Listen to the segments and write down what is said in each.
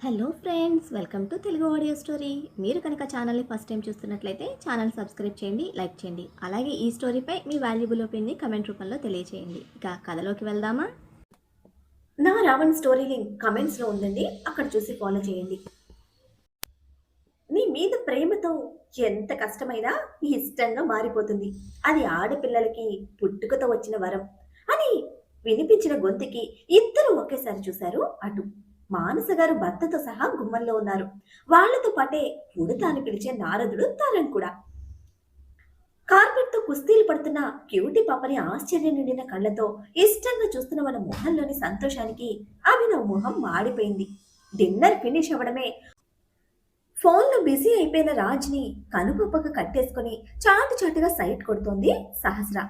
Hello friends, welcome to Telugu audio story. మీరు కనుక ఛానల్ని ఫస్ట్ టైం చూస్తున్నట్లయితే ఛానల్ సబ్స్క్రైబ్ చేయండి, లైక్ చేయండి. అలాగే ఈ స్టోరీపై మీ వాల్యుబుల్ ఒపీనియన్ని కమెంట్ రూపంలో తెలియజేయండి. ఇక కథలోకి వెళ్దామా? నా రావణ్ స్టోరీ లింక్ కమెంట్స్లో ఉందండి, అక్కడ చూసి ఫాలో చేయండి. నీ మీద ప్రేమతో ఎంత కష్టమైనా ఇష్టంగా మారిపోతుంది. అది ఆడపిల్లలకి పుట్టుకతో వచ్చిన వరం అని వినిపించిన గొంతుకి ఇద్దరు ఒకేసారి చూశారు అటు. మానస గారు భర్తతో సహా గుమ్మంలో ఉన్నారు. వాళ్లతో పాటే ఉడత అని పిలిచే నారదుడు తరణ్ కూడా. కార్పెట్ తో కుస్తీలు పడుతున్న క్యూటీ పాపని ఆశ్చర్యం నిండిన కళ్ళతో ఇష్టంగా చూస్తున్న వాళ్ళ మొహంలోని సంతోషానికి అభినవ్ మొహం మాడిపోయింది. డిన్నర్ ఫినిష్ అవ్వడమే ఫోన్లో బిజీ అయిపోయిన రాజ్ని కనుపప్పగా కట్టేసుకుని చాటుగా సైట్ కొడుతోంది సహస్ర.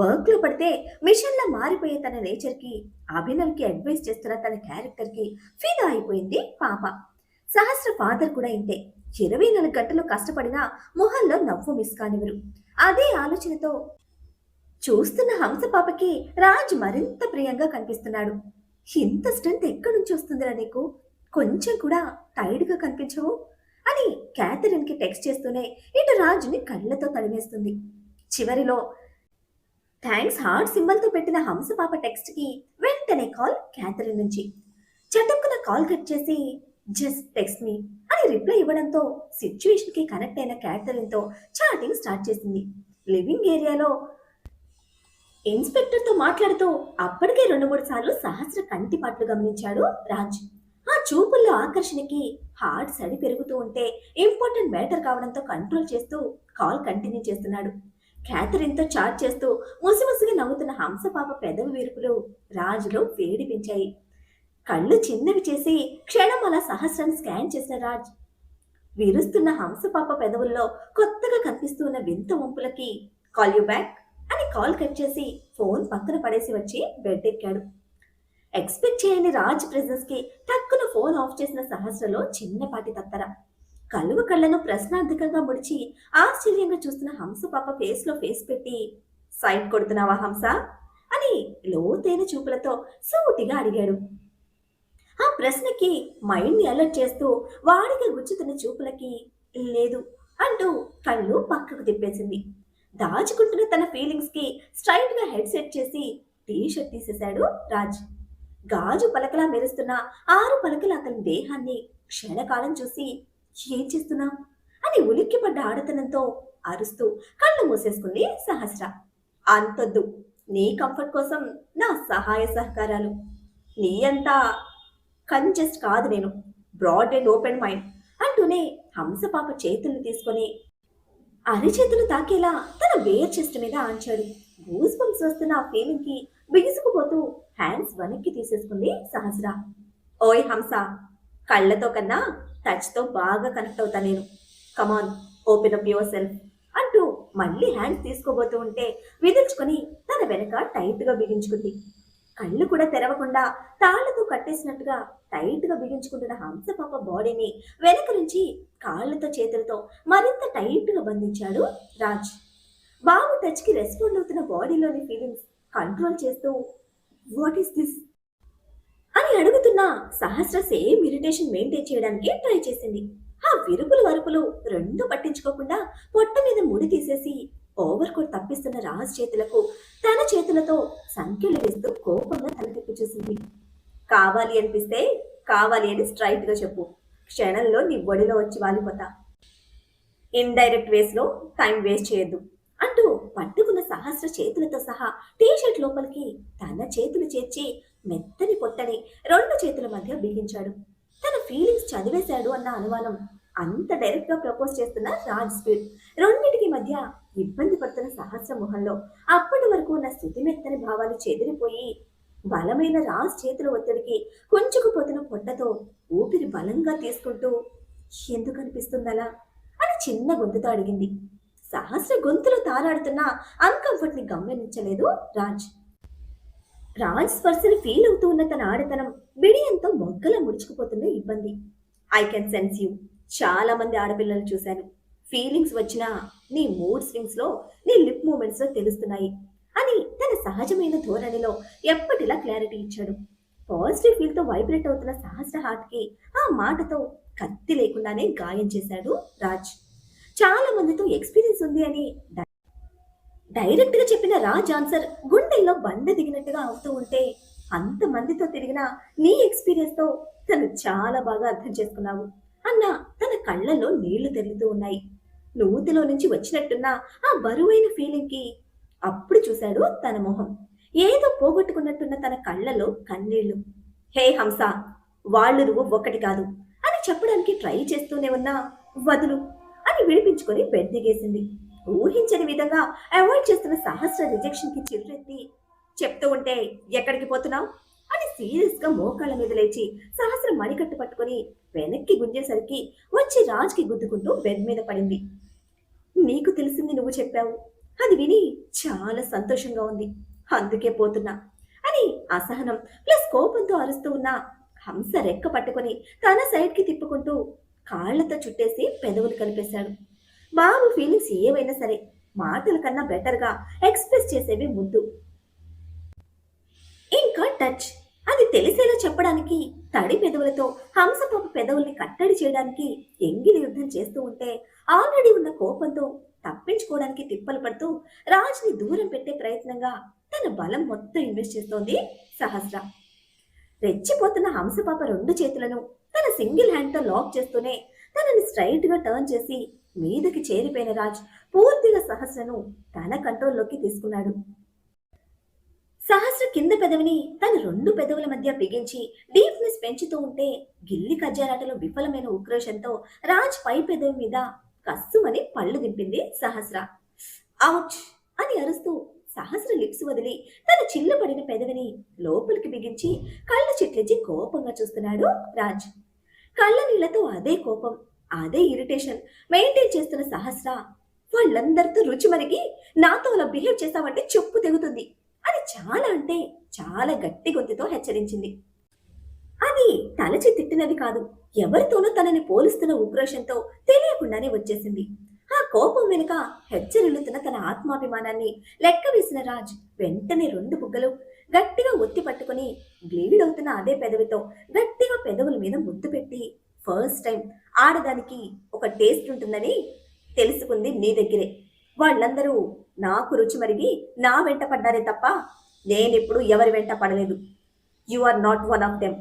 వర్క్ లో పడితే మిషన్ లా మారిపోయే తన నేచర్ కి, అభినవ్ కి అడ్వైస్ చేస్తున్న తన క్యారెక్టర్ కి ఫిదా అయిపోయింది పాప. సహస్ర ఫాదర్ కూడా ఇంతే. 24 గంటలు కష్టపడినా మొహంలో నవ్వు మిస్ కానివ్వరు. అదే ఆలోచనతో చూస్తున్న హంస పాపకి రాజ్ మరింత ప్రియంగా కనిపిస్తున్నాడు. ఇంత స్ట్రెంత్ ఎక్కడి నుంచి వస్తుందిరా నీకు? కొంచెం కూడా టైర్డ్ గా కనిపించవు అని క్యాథరిన్ కి టెక్స్ట్ చేస్తూనే ఇటు రాజుని కళ్ళతో తడిమేస్తుంది. చివరిలో థ్యాంక్స్ హార్ట్ సింబల్తో పెట్టిన హంస పాప టెక్స్ట్ కి వెంటనే కాల్ క్యాథరిన్ నుంచి. చటుక్కున కాల్ కట్ చేసి జస్ట్ టెక్స్ట్ మీ అని రిప్లై ఇవ్వడంతో సిచ్యువేషన్ కి కనెక్ట్ అయిన క్యాథరిన్ తో చాటింగ్ స్టార్ట్ చేసింది. లివింగ్ ఏరియాలో ఇన్స్పెక్టర్ తో మాట్లాడుతూ అప్పటికే 2-3 సార్లు సహస్ర కంటిపాట్లు గమనించాడు రాజ్. ఆ చూపుల్లో ఆకర్షణకి హార్ట్ సడి పెరుగుతూ ఉంటే ఇంపార్టెంట్ మ్యాటర్ కావడంతో కంట్రోల్ చేస్తూ కాల్ కంటిన్యూ చేస్తున్నాడు. క్యాథరిన్తో చాట్ చేస్తూ ముసిముసిగా నవ్వుతున్న హంస పాప పెదవి వీరుపులు రాజులో వేడి పెంచాయి. కళ్ళు చిన్నవి చేసి క్షణం అలా సహస్రాన్ని స్కాన్ చేసిన రాజ్ విరుస్తున్న హంస పాప పెదవుల్లో కొత్తగా కనిపిస్తూ ఉన్న వింత వంపులకి కాల్ యూ బ్యాక్ అని కాల్ కట్ చేసి ఫోన్ పక్కన పడేసి వచ్చి బెడ్ ఎక్కాడు. ఎక్స్పెక్ట్ చేయని రాజ్ ప్రెజెన్స్ కి టక్కున ఫోన్ ఆఫ్ చేసిన సహస్రలో చిన్నపాటి తత్తర. కళ్ళను ప్రశ్నార్థకంగా ముడిచి ఆశ్చర్యంగా చూస్తున్న హంస పాప ఫేస్ లో ఫేస్ పెట్టి సైడ్ కొడుతున్నావా హంస అని లోతైన చూపులతో సూటిగా అడిగాడు. ఆ ప్రశ్నకి మైండ్ ని అలర్ట్ చేస్తూ వాడిగా గుచ్చుతున్న చూపులకి లేదు అంటూ కళ్ళు పక్కకు తిప్పేసింది. దాచుకుంటున్న తన ఫీలింగ్స్ కి స్ట్రైట్ గా హెడ్ సెట్ చేసి టీ షర్ట్ తీసేశాడు రాజ్. గాజు పలకలా మెరుస్తున్న 6 పలకల అతని దేహాన్ని క్షణకాలం చూసి ఏం చేస్తున్నా అని ఉలిక్కిపడ్డ ఆడతనంతో అరుస్తూ కళ్ళు మూసేసుకుంది సహస్ర. అంతొద్దు, నీ కంఫర్ట్ కోసం నా సహాయ సహకారాలు. నీ అంతా కంజెస్ట్ కాదు నేను, బ్రాడ్ అండ్ ఓపెన్ మైండ్ అంటూనే హంస పాప చేతుల్ని తీసుకొని అరిచేతులు తాకేలా తన వేర్ చెస్ట్ మీద ఆంచాడు. గూస్ బంప్స్ వస్తున్న ఆ ఫీలింగ్ కి బిగుసుకుపోతూ హ్యాండ్స్ వెనక్కి తీసేసుకుంది సహస్ర. ఓయ్ హంస, కళ్ళతో కన్నా టచ్ తో బాగా కనెక్ట్ అవుతా నేను. కమాన్, ఓపెన్ అప్ యువర్ సెల్ఫ్ అంటూ మళ్ళీ హ్యాండ్స్ తీసుకోబోతూ ఉంటే విదిల్చుకొని తన వెనక టైట్ గా బిగించుకుంది. కళ్ళు కూడా తెరవకుండా తాళ్లతో కట్టేసినట్టుగా టైట్ గా బిగించుకుంటున్న హంస పాప బాడీని వెనక నుంచి కాళ్లతో చేతులతో మరింత టైట్ గా బంధించాడు రాజ్. బాబు టచ్ కి రెస్పాండ్ అవుతున్న బాడీలోని ఫీలింగ్స్ కంట్రోల్ చేస్తూ వాట్ ఈస్ దిస్ అని అడుగుతున్న సహస్ర సేమ్ ఇరిటేషన్ మెయింటైన్ చేయడానికి ట్రై చేసింది. ఆ విరుపులు వరుపులు రెండు పట్టించుకోకుండా పొట్ట మీద ముడి తీసేసి ఓవర్ కోట్ తప్పిస్తున్న రాజ్ చేతులకు తన చేతులతో సంఖ్యలు వేస్తూ కోపంగా తలతిప్పి చూసింది. కావాలి అనిపిస్తే కావాలి అని స్ట్రైట్ గా చెప్పు, క్షణంలో నీ ఒడిలో వచ్చి వాలిపోతా. ఇండైరెక్ట్ వేస్ లో టైం వేస్ట్ చేయొద్దు అంటూ పట్టుకున్న సహస్ర చేతులతో సహా టీషర్ట్ లోపలికి తన చేతులు చేర్చి మెత్తని పొట్టని 2 చేతుల మధ్య బిగించాడు. తన ఫీలింగ్స్ చదివేశాడు అన్న అనుమానం. అంత డైరెక్ట్ గా ప్రపోజ్ చేస్తున్న రాజ్ స్పీడ్, రెండింటికి మధ్య ఇబ్బంది పడుతున్న సహస్ర ముఖంలో అప్పటి వరకు ఉన్న శుతిమెత్తని భావాలు చెదిరిపోయి బలమైన రాజ్ చేతుల ఒత్తిడికి కొంచుకుపోతున్న పొట్టతో ఊపిరి బలంగా తీసుకుంటూ ఎందుకు అనిపిస్తుందలా అని చిన్న గొంతుతో అడిగింది. సహస్ర గొంతులో తారాడుతున్న అన్కంఫర్ట్ ని గమనించలేదు రాజ్. రాజ్ స్పర్శని ఫీల్ అవుతూ ఉన్న తన ఆడతనం బిడియంతో మొగ్గల ముడుచుకుపోతున్న ఇబ్బంది. I can sense you. చాలా మంది ఆడపిల్లలు చూశాను. ఫీలింగ్స్ వచ్చినా నీ మూడ్ స్వింగ్స్ లో, నీ లిప్ మూమెంట్స్ లో తెలుస్తున్నాయి అని తన సహజమైన ధోరణిలో ఎప్పటిలా క్లారిటీ ఇచ్చాడు. పాజిటివ్ ఫీల్ తో వైబ్రేట్ అవుతున్న సహస్ర హార్ట్ కి ఆ మాటతో కత్తి లేకుండానే గాయం చేశాడు రాజ్. చాలా మందితో ఎక్స్పీరియన్స్ ఉంది అని డైరెక్ట్ గా చెప్పిన రాజ్ ఆన్సర్ గుండెల్లో బండ దిగినట్టుగా అవుతూ ఉంటే, అంతమందితో తిరిగిన నీ ఎక్స్పీరియన్స్ తో తను చాలా బాగా అర్థం చేసుకున్నావు అన్న తన కళ్ళల్లో నీళ్లు తెరులుతూ ఉన్నాయి. నూతిలో నుంచి వచ్చినట్టున్న ఆ బరువైన ఫీలింగ్ కి అప్పుడు చూశాడు తన మొహం. ఏదో పోగొట్టుకున్నట్టున్న తన కళ్ళలో కన్నీళ్లు. హే హంస, వాళ్ళు నువ్వు ఒక్కటి కాదు అని చెప్పడానికి ట్రై చేస్తూనే ఉన్నా, వదులు అని విడిపించుకొని బెడ్ దిగేసింది. ఊహించని విధంగా అవాయిడ్ చేస్తున్న సహస్ర రిజెక్షన్ కి చిర్రెత్తి చెప్తూ ఉంటే, ఎక్కడికి పోతున్నావు అని సీరియస్ గా మోకాళ్ళ మీద లేచి సహస్ర మణికట్టు పట్టుకుని వెనక్కి గుంజేసరికి వచ్చి రాజ్ కి గుద్దుకుంటూ బెడ్ మీద పడింది. నీకు తెలిసింది నువ్వు చెప్పావు, అది విని చాలా సంతోషంగా ఉంది, అందుకే పోతున్నా అని అసహనం ప్లస్ కోపంతో అరుస్తూ ఉన్న హంస రెక్క పట్టుకొని తన సైడ్ కి తిప్పుకుంటూ కాళ్లతో చుట్టేసి పెదవులు కలిపేశాడు. బాబు ఫీలింగ్స్ ఏవైనా సరే మాటల కన్నా బెటర్ గా ఎక్స్ప్రెస్ చేసేవి ముద్దు, ఇంకా టచ్. అది తెలిసేలా చెప్పడానికి తడి పెదవులతో హంసపాప పెదవుల్ని కట్టడి చేయడానికి ఎంగిలి యుద్ధం చేస్తూ ఉంటే, ఆల్రెడీ ఉన్న కోపంతో తప్పించుకోవడానికి తిప్పలు పడుతూ రాజ్ని దూరం పెట్టే ప్రయత్నంగా తన బలం మొత్తం ఇన్వెస్ట్ చేస్తోంది సహస్ర. రెచ్చిపోతున్న హంసపాప రెండు చేతులను తన సింగిల్ హ్యాండ్ తో లాక్ చేస్తూనే తనని స్ట్రైట్ గా టర్న్ చేసి మీదకి చేరిపోయిన రాజ్ పూర్తిగా సహస్రను తన కంట్రోల్లోకి తీసుకున్నాడు. సహస్ర కింద పెదవిని తన రెండు పెదవుల మధ్య బిగించి డీప్నెస్ పెంచుతూ ఉంటే, గిల్లి కజ్జారాటలో విఫలమైన ఉక్రోషంతో రాజ్ పై పెదవి మీద కస్సుమని పళ్ళు దింపింది సహస్ర. అవుచ్ అని అరుస్తూ సహస్ర లిప్స్ వదిలి తన చిల్లు పడిన పెదవిని లోపలికి బిగించి కళ్ళు చిట్లించి కోపంగా చూస్తున్నాడు రాజ్. కళ్ళ నీళ్లతో అదే కోపం, అదే ఇరిటేషన్ మెయింటైన్ చేస్తున్న సహస్ర వాళ్ళందరితో రుచి మరిగి నాతో అలా బిహేవ్ చేస్తావంటే చెప్పు తెగుతుంది అని చాలా అంటే చాలా గట్టి గొంతుతో హెచ్చరించింది. అది తలచి తిట్టినది కాదు, ఎవరితోనూ తనని పోలుస్తున్న ఉక్రోషంతో తెలియకుండానే వచ్చేసింది. ఆ కోపం వెనుక హెచ్చరిల్లుతున్న తన ఆత్మాభిమానాన్ని లెక్క వేసిన రాజ్ వెంటనే రెండు బుగ్గలు గట్టిగా ఒత్తి పట్టుకుని బ్లీడ్ అవుతున్న అదే పెదవితో గట్టిగా పెదవుల మీద ముద్దు పెట్టి, ఫస్ట్ టైం ఆడదానికి ఒక టేస్ట్ ఉంటుందని తెలుసుకుంది నీ దగ్గరే. వాళ్ళందరూ నాకు రుచి మరిగి నా వెంట పడ్డారే తప్ప నేనెప్పుడు ఎవరి వెంట పడలేదు. You are not one of them.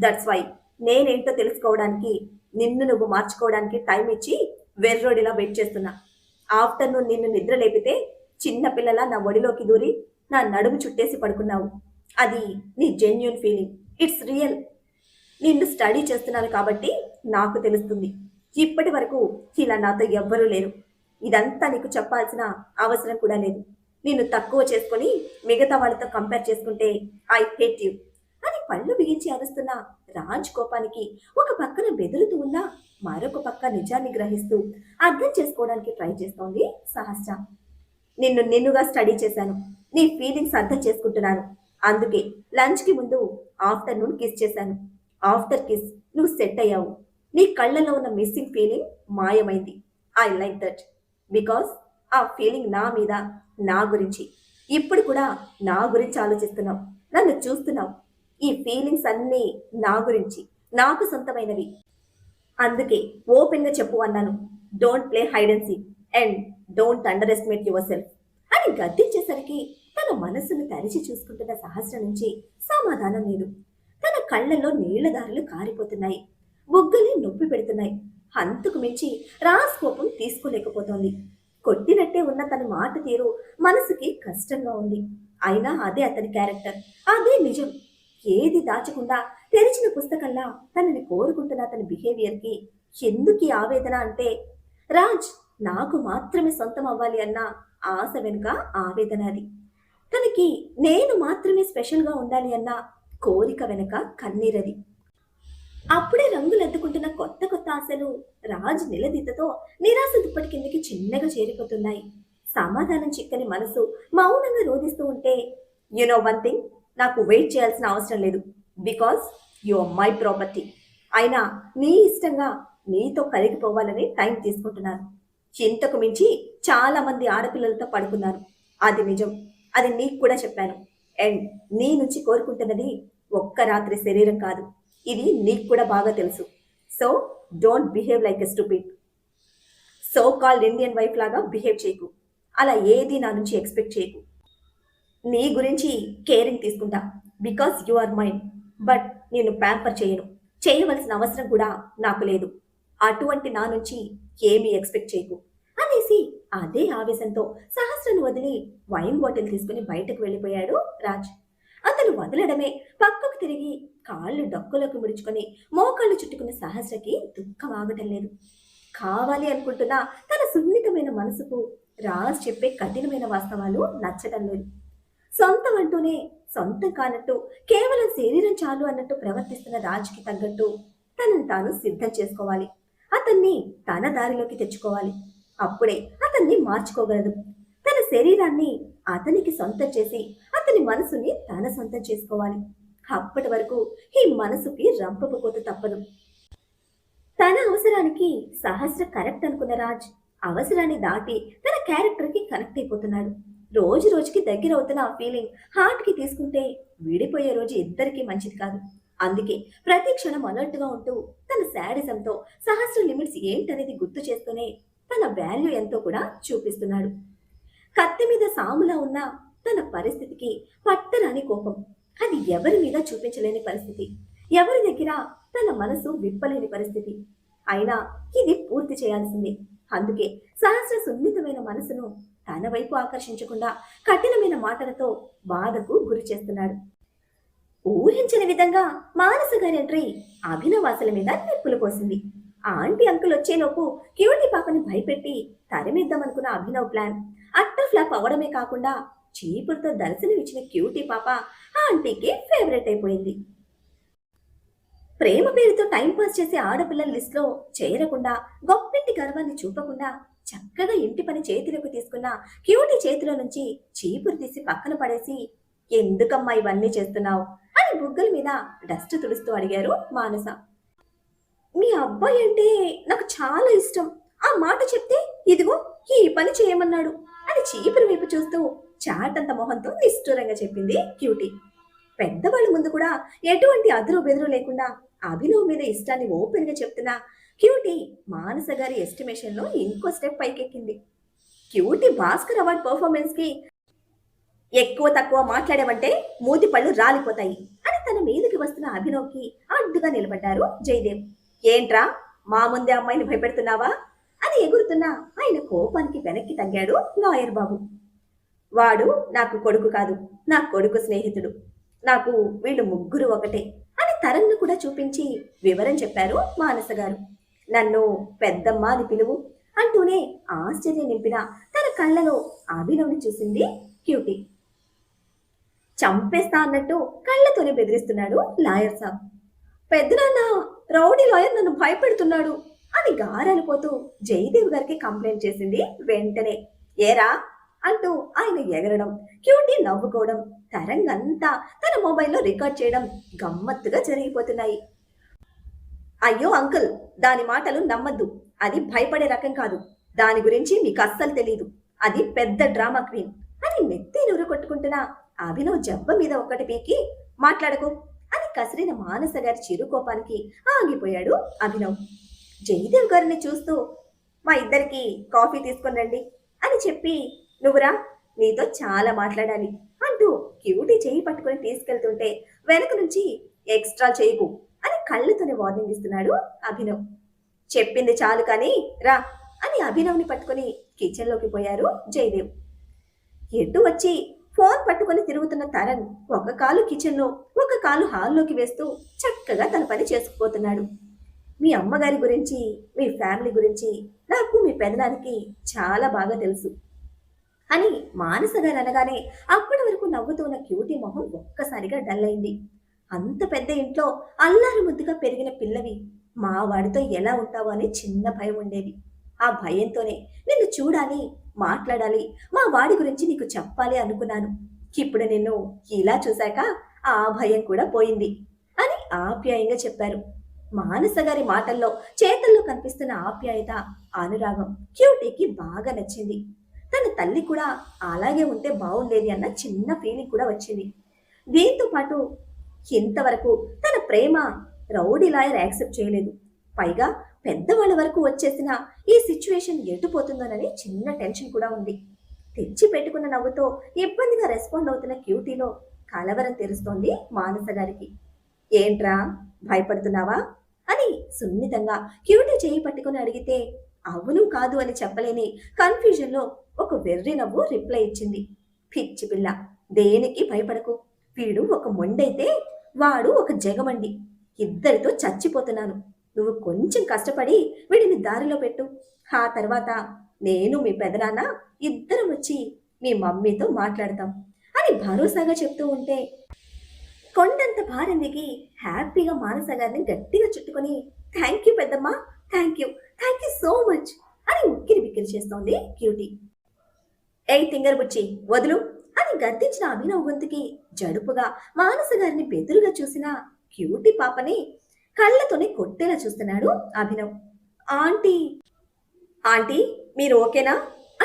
That's why నేనేంటో తెలుసుకోవడానికి నిన్ను నువ్వు మార్చుకోవడానికి టైం ఇచ్చి వెర్రోడిలా వెయిట్ చేస్తున్నా. ఆఫ్టర్నూన్ నిన్ను నిద్ర లేపితే చిన్న పిల్లలా నా ఒడిలోకి దూరి నా నడుము చుట్టేసి పడుకున్నావు. అది నీ జెన్యూన్ ఫీలింగ్, ఇట్స్ రియల్. నిన్ను స్టడీ చేస్తున్నాను కాబట్టి నాకు తెలుస్తుంది. ఇప్పటి వరకు ఇలా నాతో ఎవ్వరూ లేరు. ఇదంతా నీకు చెప్పాల్సిన అవసరం కూడా లేదు. నిన్ను తక్కువ చేసుకొని మిగతా వాళ్ళతో కంపేర్ చేసుకుంటే ఐ హేట్ యూ అని పళ్ళు బిగించి అరుస్తున్న రాజ్ కోపానికి ఒక పక్కన బెదురుతూ ఉన్నా మరొక పక్క నిజాన్ని గ్రహిస్తూ అర్థం చేసుకోవడానికి ట్రై చేస్తోంది సహస్ర. నిన్నుగా స్టడీ చేశాను, నీ ఫీలింగ్స్ అర్థం చేసుకుంటున్నాను. అందుకే లంచ్కి ముందు ఆఫ్టర్నూన్ కిస్ చేశాను. ఆఫ్టర్ కిస్ నువ్వు సెట్ అయ్యావు. నీ కళ్ళలో ఉన్న మిస్సింగ్ ఫీలింగ్ మాయమైంది. ఐ లైక్ దట్ బికాస్ ఆ ఫీలింగ్ నా మీద, నా గురించి. ఇప్పుడు కూడా నా గురించి ఆలోచిస్తున్నావు, నన్ను చూస్తున్నావు. ఈ ఫీలింగ్స్ అన్నీ నా గురించి, నాకు సొంతమైనవి. అందుకే ఓపెన్ గా చెప్పు అన్నాను. Don't play hide and seek and don't under estimate your self అని గద్దించేసరికి తన మనస్సును తెరిచి చూసుకుంటున్న సహస్ర నుంచి సమాధానం లేదు. తన కళ్ళల్లో నీళ్ల దారులు కారిపోతున్నాయి, బుగ్గలి నొప్పి పెడుతున్నాయి. అంతకు మించి రాజ్ కోపం తీసుకోలేకపోతోంది. కొట్టినట్టే ఉన్న తన మాట తీరు మనసుకి కష్టంగా ఉంది. అయినా అదే అతని క్యారెక్టర్, అదే నిజం. ఏది దాచకుండా తెరిచిన పుస్తకంలా తనని కోరుకుంటున్న అతని బిహేవియర్ కి ఎందుకు ఈ ఆవేదన అంటే, రాజ్ నాకు మాత్రమే సొంతం అవ్వాలి అన్న ఆశ వెనుక ఆవేదన అది. తనకి నేను మాత్రమే స్పెషల్ గా ఉండాలి అన్న కోరిక వెనుక కన్నీరది. అప్పుడే రంగులెద్దుకుంటున్న కొత్త కొత్త ఆశలు రాజ్ నిలదీతతో నిరాశ దుప్పటి కిందకి చిన్నగా చేరిపోతున్నాయి. సమాధానం చిక్కని మనసు మౌనంగా రోధిస్తూ ఉంటే, యు నో వన్ థింగ్, నాకు వెయిట్ చేయాల్సిన అవసరం లేదు. Because you are my property. అయినా నీ ఇష్టంగా నీతో కరిగిపోవాలని టైం తీసుకుంటున్నాను. ఇంతకు మించి చాలా మంది ఆడపిల్లలతో పడుకున్నాను, అది నిజం. అది నీకు కూడా చెప్పాను. అండ్ నీ నుంచి కోరుకుంటున్నది ఒక్క రాత్రి శరీరం కాదు. ఇది నీకు కూడా బాగా తెలుసు. So don't behave like a stupid. So called Indian wife లాగా బిహేవ్ చేయకు. అలా ఏది నా నుంచి ఎక్స్‌పెక్ట్ చేయకు. నీ గురించి కేరింగ్ తీసుకుంటా. Because you are mine. But నిన్ను ప్యాంపర్ చేయను. చేయవలసిన అవసరం కూడా నాకు లేదు. అటువంటి నా నుంచి ఏమీ ఎక్స్‌పెక్ట్ చేయకు అనేసి అదే ఆవేశంతో సహస్రను వదిలి వైన్ బాటిల్ తీసుకుని బయటకు వెళ్ళిపోయాడు రాజ్. అతను వదలడమే పక్కకు తిరిగి కాళ్ళు డొక్కలోకి ముడుచుకొని మోకాళ్ళు చుట్టుకున్న సహస్రకి దుఃఖం ఆగటం లేదు. కావాలి అనుకుంటున్న తన సున్నితమైన మనసుకు రాజ్ చెప్పే కఠినమైన వాస్తవాలు నచ్చటం లేదు. సొంతం అంటూనే సొంతం కానట్టు కేవలం శరీరం చాలు అన్నట్టు ప్రవర్తిస్తున్న రాజ్కి తగ్గట్టు తనను తాను సిద్ధం చేసుకోవాలి. అతన్ని తన దారిలోకి తెచ్చుకోవాలి. అప్పుడే అతన్ని మార్చుకోగలదు. తన శరీరాన్ని అతనికి సొంతం చేసి అతని మనసుని తన సొంతం చేసుకోవాలి. అప్పటి వరకు ఈ మనసుకి రంపపుకోత తప్పదు. తన అవసరానికి సహస్ర కరెక్ట్ అనుకున్న రాజ్ అవసరాన్ని దాటి తన క్యారెక్టర్కి కనెక్ట్ అయిపోతున్నాడు. రోజు రోజుకి దగ్గర అవుతున్న ఆ ఫీలింగ్ హార్ట్కి తీసుకుంటే విడిపోయే రోజు ఇద్దరికీ మంచిది కాదు. అందుకే ప్రతి క్షణం అలర్ట్గా ఉంటూ తన శాడిజంతో సహస్ర లిమిట్స్ ఏంటనేది గుర్తు చేస్తూనే తన వాల్యూ ఎంతో కూడా చూపిస్తున్నాడు. కత్తి మీద సాములా ఉన్న తన పరిస్థితికి పట్టరాని కోపం. అది ఎవరి మీద చూపించలేని పరిస్థితి. ఎవరి దగ్గర తన మనసు విప్పలేని పరిస్థితి. అయినా ఇది పూర్తి చేయాల్సిందే. అందుకే సహస్ర సున్నితమైన మనసును తన వైపు ఆకర్షించకుండా కఠినమైన మాటలతో బాధకు గురి చేస్తున్నాడు. ఊహించని విధంగా మానస గారి ఎంట్రీ అభినవాసుల మీద నిప్పులు పోసింది. ఆ ఆంటీ అంకుల్ వచ్చేలోపు క్యూటీ పాపని భయపెట్టి తరిమిద్దామనుకున్న అభినవ్ ప్లాన్ అట్టర్ ఫ్లాప్ అవడమే కాకుండా చీపురుతో దర్శనమిచ్చిన క్యూటీ పాప ఆ ఆంటీకి ఫేవరెట్ అయిపోయింది. ప్రేమ పేరుతో టైంపాస్ చేసే ఆడపిల్లల లిస్టులో చేరకుండా గొప్పింటి గర్వాన్ని చూపకుండా చక్కగా ఇంటి పని చేతిలోకి తీసుకున్న క్యూటీ చేతిలో నుంచి చీపురు తీసి పక్కన పడేసి ఎందుకమ్మా ఇవన్నీ చేస్తున్నావు అని బుగ్గల మీద డస్ట్ తుడుస్తూ అడిగారు మానస. మీ అబ్బాయి అంటే నాకు చాలా ఇష్టం. ఆ మాట చెప్తే ఇదిగో ఈ పని చేయమన్నాడు అని చీపురు వైపు చూస్తూ చాటంత మొహంతో నిష్ఠూరంగా చెప్పింది క్యూటీ. పెద్దవాళ్ళ ముందు కూడా ఎటువంటి అదురు బెదురు లేకుండా అభినవ్ మీద ఇష్టాన్ని ఓపెన్ గా చెప్తున్నా క్యూటీ మానస గారి ఎస్టిమేషన్ లో ఇంకో స్టెప్ పైకెక్కింది. క్యూటీ భాస్కర్ అవార్డ్ పర్ఫార్మెన్స్ కి ఎక్కువ తక్కువ మాట్లాడామంటే మూతి పళ్ళు రాలిపోతాయి అని తన మీదకి వస్తున్న అభినవ్కి అడ్డుగా నిలబడ్డారు జయదేవ్. ఏంట్రా మా ముందే అమ్మాయిని భయపెడుతున్నావా అని ఎగురుతున్నా ఆయన కోపానికి వెనక్కి తగ్గాడు లాయర్ బాబు. వాడు నాకు కొడుకు కాదు, నా కొడుకు స్నేహితుడు. నాకు వీళ్ళు ముగ్గురు ఒకటే అని తరంను కూడా చూపించి వివరం చెప్పారు మానస గారు. నన్ను పెద్దమ్మ అని పిలువు అంటూనే ఆశ్చర్యం నింపిన తన కళ్ళలో అభినవ్ని చూసింది క్యూటీ. చంపేస్తా అన్నట్టు కళ్ళతోనే బెదిరిస్తున్నాడు లాయర్ సాబ్. పెద్దనాన్న రౌడీ లాయర్ నన్ను భయపెడుతున్నాడు అని గారాలిపోతూ జయదేవ్ గారికి కంప్లైంట్ చేసింది వెంటనే. ఏరా అంటూ ఆయన ఎగరడం, క్యూటీ నవ్వుకోవడం, తరంగంతా తన మొబైల్లో రికార్డ్ చేయడం గమ్మత్తుగా జరిగిపోతున్నాయి. అయ్యో అంకుల్, దాని మాటలు నమ్మద్దు. అది భయపడే రకం కాదు. దాని గురించి మీకు అస్సలు తెలీదు. అది పెద్ద డ్రామా క్వీన్ అని నెత్తి నూరు కొట్టుకుంటున్న అభినవ్ జబ్బ మీద ఒక్కటి పీకి మాట్లాడకు అని కసిరిన మానస గారి చిరుకోపానికి ఆగిపోయాడు అభినవ్. జయదేవ్ గారిని చూస్తూ మా ఇద్దరికి కాఫీ తీసుకొని రండి అని చెప్పి నువ్వురా, నీతో చాలా మాట్లాడాలి అంటూ క్యూటీ చేయి పట్టుకుని తీసుకెళ్తుంటే వెనక నుంచి ఎక్స్ట్రా చేయకు అని కళ్ళతోనే వార్నింగ్ ఇస్తున్నాడు అభినవ్. చెప్పింది చాలు కానీ రా అని అభినవ్ని పట్టుకుని కిచెన్లోకి పోయారు జయదేవ్. ఎటు వచ్చి ఫోన్ పట్టుకుని తిరుగుతున్న తరణ్ ఒక కాలు కిచెన్లో ఒక కాలు హాల్లోకి వేస్తూ చక్కగా తన పని చేసుకుపోతున్నాడు. మీ అమ్మగారి గురించి, మీ ఫ్యామిలీ గురించి నాకు మీ పెదనానికి చాలా బాగా తెలుసు అని మానస గారు అనగానే అప్పటి వరకు నవ్వుతూ ఉన్న క్యూటీ మొహం ఒక్కసారిగా డల్ అయింది. అంత పెద్ద ఇంట్లో అల్లారు ముద్దుగా పెరిగిన పిల్లవి మా వాడితో ఎలా ఉంటావో అని చిన్న భయం ఉండేది. ఆ భయంతోనే నిన్ను చూడాలి, మాట్లాడాలి, మా వాడి గురించి నీకు చెప్పాలి అనుకున్నాను. ఇప్పుడు నిన్ను ఇలా చూశాక ఆ భయం కూడా పోయింది అని ఆప్యాయంగా చెప్పారు. మానస గారి మాటల్లో, చేతల్లో కనిపిస్తున్న ఆప్యాయత, అనురాగం క్యూటీకి బాగా నచ్చింది. తన తల్లి కూడా అలాగే ఉంటే బాగుండేది అన్న చిన్న ఫీలింగ్ కూడా వచ్చింది. దీంతో పాటు ఇంతవరకు తన ప్రేమ రౌడీ లాయర్ యాక్సెప్ట్ చేయలేదు. పైగా పెద్దవాళ్ళ వరకు వచ్చేసిన ఈ సిచ్యువేషన్ ఎటుపోతుందోనని చిన్న టెన్షన్ కూడా ఉంది. తెచ్చి పెట్టుకున్న నవ్వుతో ఇబ్బందిగా రెస్పాండ్ అవుతున్న క్యూటీలో కలవరం తెరుస్తోంది మానస గారికి. ఏంట్రా, భయపడుతున్నావా అని సున్నితంగా క్యూటీ చేయి పట్టుకుని అడిగితే అవును కాదు అని చెప్పలేని కన్ఫ్యూజన్ లో ఒక వెర్రి నవ్వు రిప్లై ఇచ్చింది. పిచ్చి పిల్ల, దేనికి భయపడకు. వీడు ఒక మొండైతే వాడు ఒక జగమండి. ఇద్దరితో చచ్చిపోతున్నాను. నువ్వు కొంచెం కష్టపడి వీడిని దారిలో పెట్టు. ఆ తర్వాత నేను మీ పెదనాన్న ఇద్దరం వచ్చి మీ మమ్మీతో మాట్లాడతాం అని భరోసాగా చెప్తూ ఉంటే కొండంత భారం దిగి హ్యాపీగా మానస గారిని గట్టిగా చుట్టుకొని థ్యాంక్ యూ పెద్దమ్మా, thank you, thank you so much అని ఉక్కిరి బిక్కిరి చేస్తోంది క్యూటీ. ఏయ్ తింగర్ బుచ్చి, వదులు అని గద్దించిన అభినవ్ గొంతుకి జడుపుగా మానస గారిని బెదురుగా చూసిన క్యూటీ పాపని కళ్ళతోనే కొట్టేలా చూస్తున్నాడు అభినవ్. ఆంటీ, ఆంటీ మీరు ఓకేనా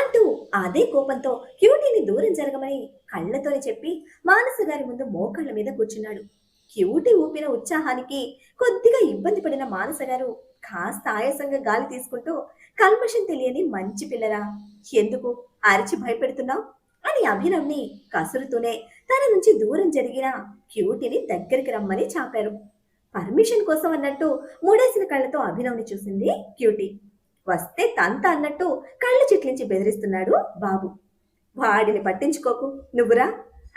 అంటూ అదే కోపంతో క్యూటీని దూరం జరగమని కళ్ళతోనే చెప్పి మానస గారి ముందు మోకాళ్ళ మీద కూర్చున్నాడు. క్యూటీ ఊపిన ఉత్సాహానికి కొద్దిగా ఇబ్బంది పడిన మానస గారు కాస్త ఆయాసంగా గాలి తీసుకుంటూ కల్మషం తెలియని మంచి పిల్లరా, ఎందుకు అరిచి భయపెడుతున్నావు అని అభినవ్ని కసురుతూనే తన నుంచి దూరం జరిగిన క్యూటీని దగ్గరికి రమ్మని చాపారు. పర్మిషన్ కోసం అన్నట్టు మూడేసిన కళ్ళతో అభినవ్ని చూసింది క్యూటీ. వస్తే తంత అన్నట్టు కళ్ళు చిట్లించి బెదిరిస్తున్నాడు బాబు. వాడిని పట్టించుకోకు, నువ్వురా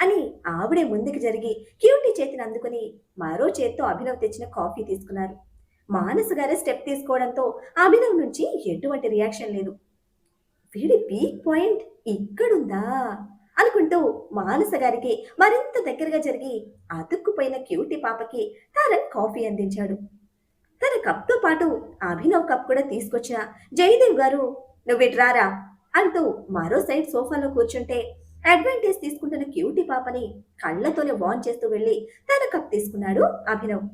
అని ఆవిడే ముందుకు జరిగి క్యూటీ చేతిని అందుకుని మరో చేత్తో అభినవ్ తెచ్చిన కాఫీ తీసుకున్నారు. మానస గారే స్టెప్ తీసుకోవడంతో అభినవ్ నుంచి ఎటువంటి రియాక్షన్ లేదు. వీడి వీక్ పాయింట్ ఇక్కడుందా అనుకుంటూ మానస గారికి మరింత దగ్గరగా జరిగి అతుక్కుపోయిన క్యూటీ పాపకి తారక్ కాఫీ అందించాడు. తన కప్తో పాటు అభినవ్ కప్ కూడా తీసుకొచ్చిన జయదేవ్ గారు నువ్విట్రారా అంటూ మరో సైడ్ సోఫాలో కూర్చుంటే అడ్వాంటేజ్ తీసుకుంటున్న క్యూటీ పాపని కళ్ళతోనే వాన్ చేస్తూ వెళ్లి తన కప్ తీసుకున్నాడు అభినవ్.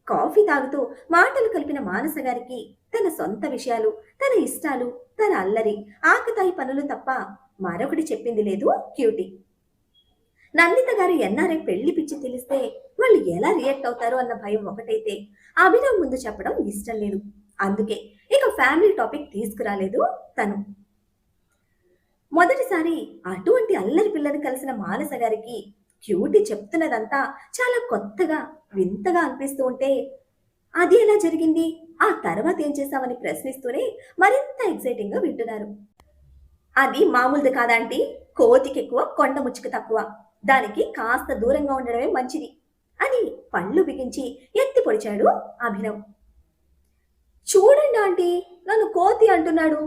కాఫీ తాగుతూ మాటలు కలిపిన మానస గారికి తన సొంత విషయాలు, తన ఇష్టాలు, తన అల్లరి, ఆకతాయి పనులు తప్ప మరొకటి చెప్పింది లేదు క్యూటీ. నందిత గారు ఎన్ఆర్ఐ పెళ్లి పిచ్చి తెలిస్తే వాళ్ళు ఎలా రియాక్ట్ అవుతారో అన్న భయం ఒకటైతే అభినవ్ ముందు చెప్పడం ఇష్టం లేదు. అందుకే ఇక ఫ్యామిలీ టాపిక్ తీసుకురాలేదు తను. మొదటిసారి అటువంటి అల్లరి పిల్లని కలిసిన మానస గారికి క్యూటీ చెప్తున్నదంతా చాలా కొత్తగా వింతగా అనిపిస్తూ ఉంటే అది ఎలా జరిగింది, ఆ తర్వాత ఏం చేశామని ప్రశ్నిస్తూనే మరింత ఎక్సైటింగ్ గా వింటున్నారు. అది మామూలుది కాదంటీ, కోతికి ఎక్కువ కొండ ముచ్చుకు తక్కువ, దానికి కాస్త దూరంగా ఉండడమే మంచిది అని పళ్ళు బిగించి ఎత్తి పొడిచాడు అభినవ్. చూడండి ఆంటీ, నన్ను కోతి అంటున్నాడు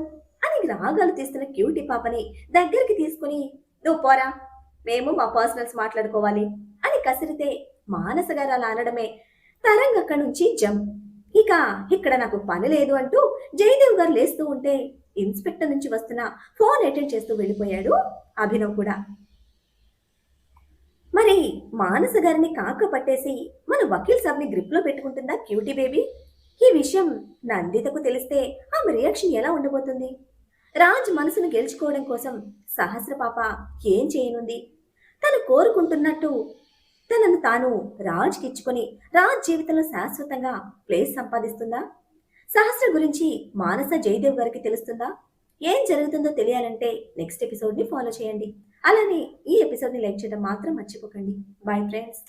అని రాగాలు తీస్తున్న క్యూటీ పాపని దగ్గరికి తీసుకుని నువ్వు పోరా, మేము మా పర్సనల్స్ మాట్లాడుకోవాలి అని కసిరితే మానస గారు అలా అనడమే తరంగ్ అక్కడి నుంచి జంప్. ఇక ఇక్కడ నాకు పని లేదు అంటూ జయదేవ్ గారు లేస్తూ ఉంటే ఇన్స్పెక్టర్ నుంచి వస్తున్న ఫోన్ అటెండ్ చేస్తూ వెళ్ళిపోయాడు అభినవ్ కూడా. మరి మానస గారిని కాక పట్టేసి మన వకీల్ సాబ్ని గ్రిప్ లో పెట్టుకుంటుందా క్యూటీ బేబీ? ఈ విషయం నందితకు తెలిస్తే ఆమె రియాక్షన్ ఎలా ఉండబోతుంది? రాజ్ మనసును గెలుచుకోవడం కోసం సహస్ర పాప ఏం చేయనుంది? తను కోరుకుంటున్నట్టు తనను తాను రాజ్కి ఇచ్చుకొని రాజ్ జీవితంలో శాశ్వతంగా ప్లేస్ సంపాదిస్తుందా? సహస్ర గురించి మానస జయదేవ్ గారికి తెలుస్తుందా? ఏం జరుగుతుందో తెలియాలంటే నెక్స్ట్ ఎపిసోడ్ని ఫాలో చేయండి. అలానే ఈ ఎపిసోడ్ని లైక్ చేయడం మాత్రం మర్చిపోకండి. Bye friends.